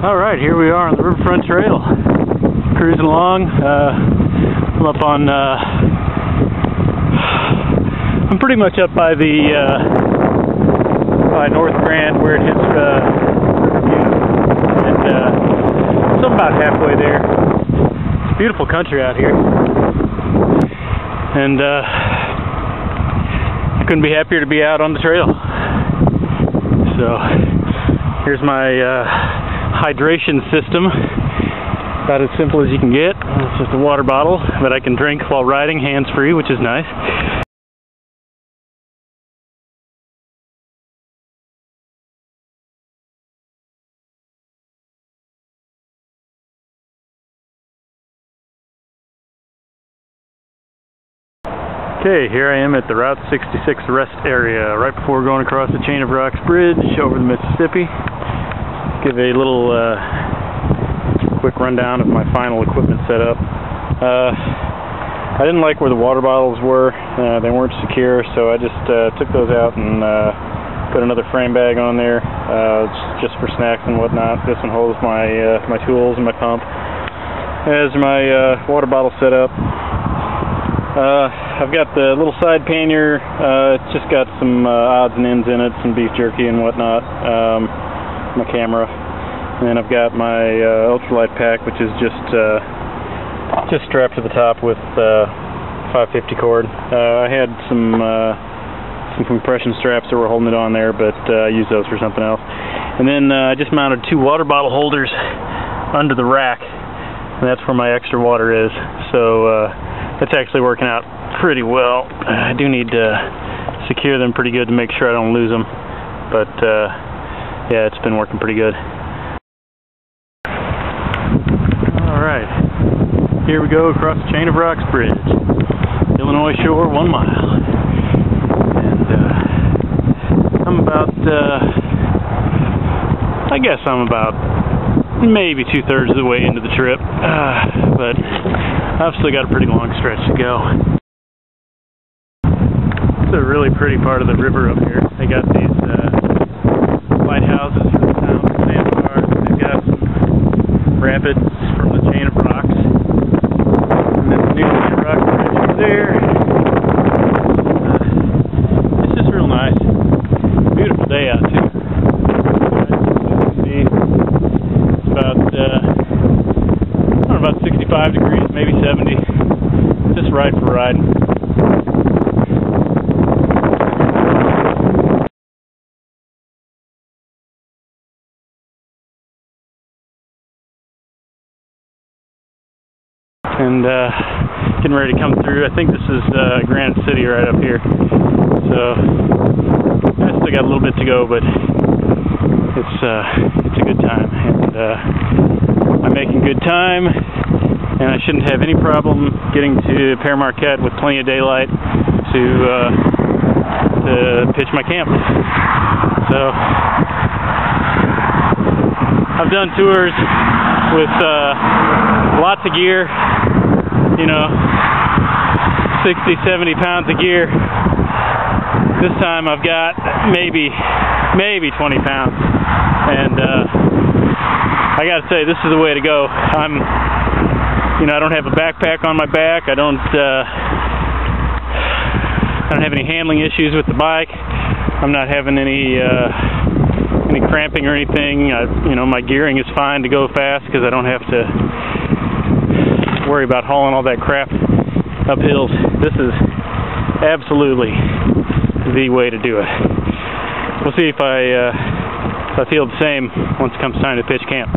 Alright, here we are on the Riverfront Trail, cruising along. I'm up on, I'm pretty much up by the, by North Grand where it hits, Riverview, and, so I'm about halfway there. It's beautiful country out here, and, I couldn't be happier to be out on the trail. So, here's my, hydration system, about as simple as you can get. It's just a water bottle that I can drink while riding, hands-free, which is nice. Okay, here I am at the Route 66 rest area, right before going across the Chain of Rocks Bridge over the Mississippi. Give a little quick rundown of my final equipment setup. I didn't like where the water bottles were. They weren't secure, so I just took those out and put another frame bag on there, just for snacks and whatnot. This one holds my my tools and my pump. As my water bottle set up. I've got the little side pannier. It's just got some odds and ends in it, some beef jerky and whatnot. My camera, and then I've got my ultralight pack, which is just strapped to the top with 550 cord. I had some compression straps that were holding it on there, but I used those for something else. And then I just mounted two water bottle holders under the rack, and that's where my extra water is. So that's actually working out pretty well. I do need to secure them pretty good to make sure I don't lose them, but yeah, it's been working pretty good. Alright, here we go across the Chain of Rocks Bridge. Illinois shore, 1 mile. And I'm about, I guess I'm about maybe 2/3 of the way into the trip. But I've still got a pretty long stretch to go. It's a really pretty part of the river up here. They got these lighthouses for the town of sandbars. They've got some rapids from the Chain of Rocks. And then the new Chain of Rocks bridge over there. It's just real nice. Beautiful day out too. See, it's about, about 65 degrees, maybe 70. Just right for riding. And getting ready to come through. I think this is Grand City right up here. So I still got a little bit to go, but it's a good time, and I'm making good time, and I shouldn't have any problem getting to Pere Marquette with plenty of daylight to pitch my camp. So I've done tours with lots of gear, you know, 60, 70 pounds of gear. This time I've got maybe 20 pounds, and I gotta say, this is the way to go. I don't have a backpack on my back. I don't have any handling issues with the bike. I'm not having any cramping or anything. My gearing is fine to go fast because I don't have to worry about hauling all that crap up hills. This is absolutely the way to do it. We'll see if I feel the same once it comes time to pitch camp.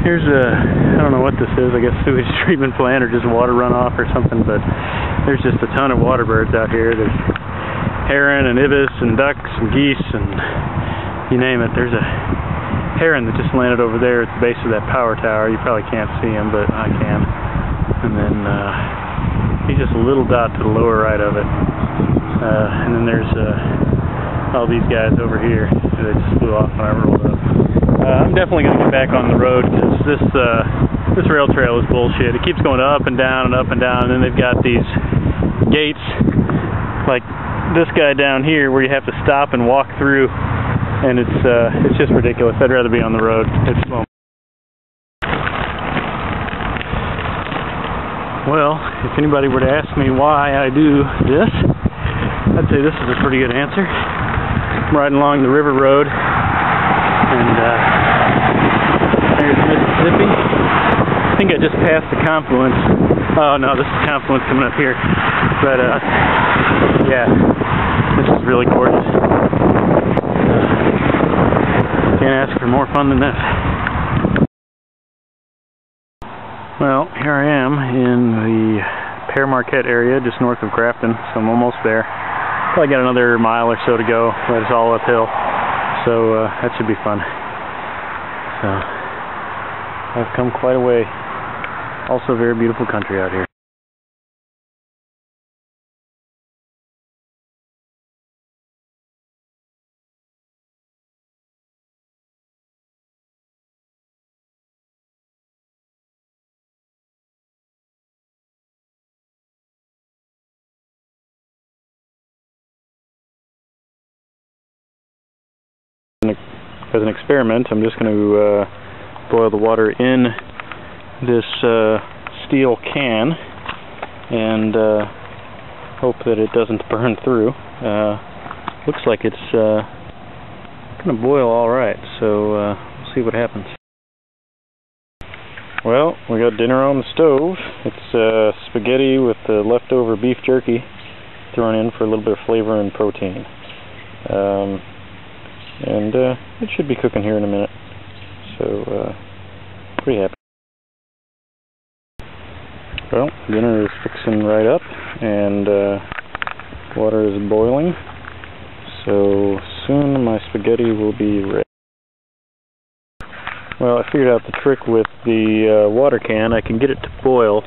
Here's I don't know what this is, I guess sewage treatment plant or just water runoff or something, but there's just a ton of water birds out here. There's heron and ibis and ducks and geese and you name it. There's a heron that just landed over there at the base of that power tower. You probably can't see him, but I can. And then he's just a little dot to the lower right of it. And then there's all these guys over here. They just flew off when I rolled up. I'm definitely going to get back on the road because this rail trail is bullshit. It keeps going up and down and up and down, and then they've got these gates like this guy down here where you have to stop and walk through and it's just ridiculous. I'd rather be on the road. It's slow. Well, if anybody were to ask me why I do this, I'd say this is a pretty good answer. I'm riding along the river road, and there's Mississippi. I think I just passed the confluence. Oh no, this is confluence coming up here. But yeah, this is really gorgeous. Can't ask for more fun than this. Well, here I am in the Pere Marquette area, just north of Grafton, so I'm almost there. Probably got another mile or so to go, but it's all uphill, so that should be fun. So, I've come quite a way. Also very beautiful country out here. As an experiment, I'm just going to boil the water in this steel can and hope that it doesn't burn through. Looks like it's going to boil all right, so we'll see what happens. Well, we got dinner on the stove. It's spaghetti with the leftover beef jerky thrown in for a little bit of flavor and protein. And it should be cooking here in a minute, so pretty happy. Well, dinner is fixing right up, and water is boiling, so soon my spaghetti will be ready. Well, I figured out the trick with the water can. I can get it to boil,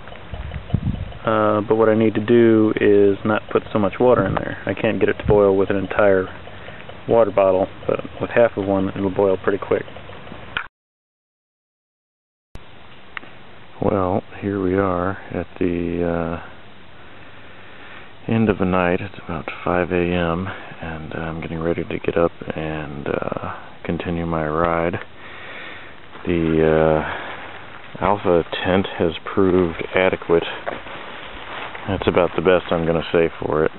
but what I need to do is not put so much water in there. I can't get it to boil with an entire water bottle, but with half of one it'll boil pretty quick. Well, here we are at the end of the night. It's about 5 a.m. and I'm getting ready to get up and continue my ride. The Alpha tent has proved adequate. That's about the best I'm going to say for it.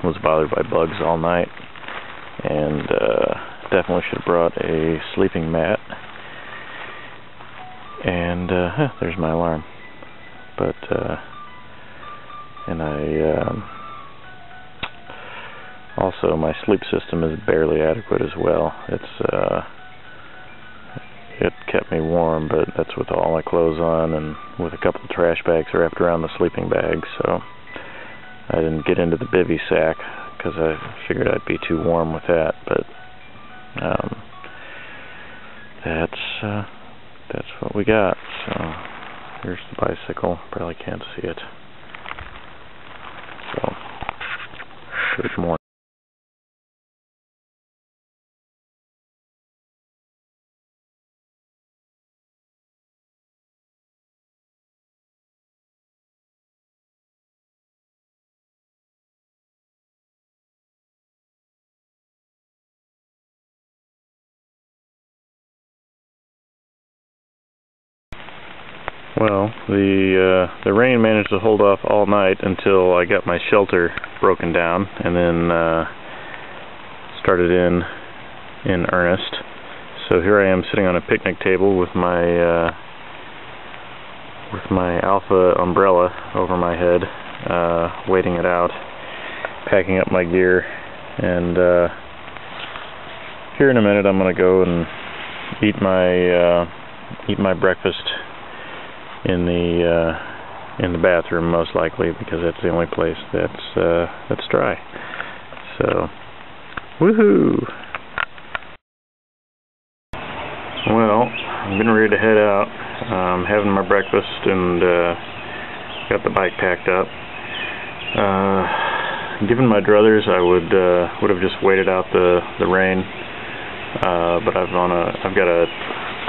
Was bothered by bugs all night, and definitely should have brought a sleeping mat. And there's my alarm. But and also my sleep system is barely adequate as well. It kept me warm, but that's with all my clothes on and with a couple of trash bags wrapped around the sleeping bag, so I didn't get into the bivy sack because I figured I'd be too warm with that, but that's what we got. So here's the bicycle. Probably can't see it. So good morning. Well, the rain managed to hold off all night until I got my shelter broken down, and then started in earnest. So here I am sitting on a picnic table with my Alpha umbrella over my head, waiting it out, packing up my gear, and here in a minute I'm going to go and eat my breakfast in the bathroom, most likely, because that's the only place that's dry. So, woohoo! Well, I'm getting ready to head out. I'm having my breakfast and got the bike packed up. Given my druthers, I would have just waited out the rain, but I've got a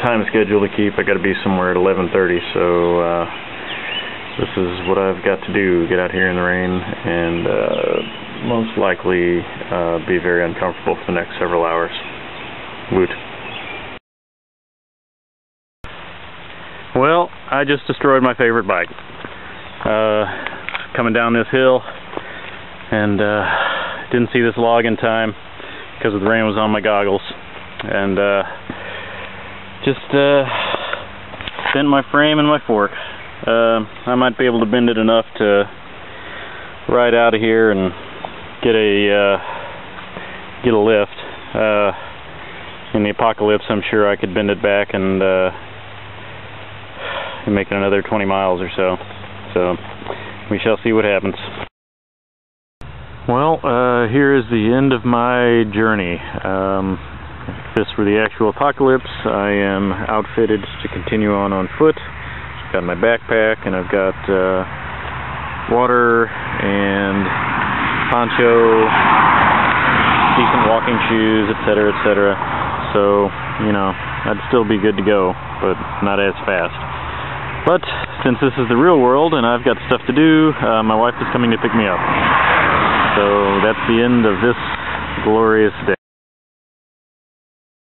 time schedule to keep. I got to be somewhere at 11:30, so this is what I've got to do: get out here in the rain and most likely be very uncomfortable for the next several hours. Woot. Well, I just destroyed my favorite bike. Coming down this hill, and didn't see this log in time because the rain was on my goggles, and just bent my frame and my fork. I might be able to bend it enough to ride out of here and get a lift. In the apocalypse, I'm sure I could bend it back and make it another 20 miles or so. So we shall see what happens. Well, here is the end of my journey. If this were the actual apocalypse, I am outfitted to continue on foot. I've got my backpack, and I've got water and poncho, decent walking shoes, etc., etc. So, you know, I'd still be good to go, but not as fast. But since this is the real world and I've got stuff to do, my wife is coming to pick me up. So that's the end of this glorious day.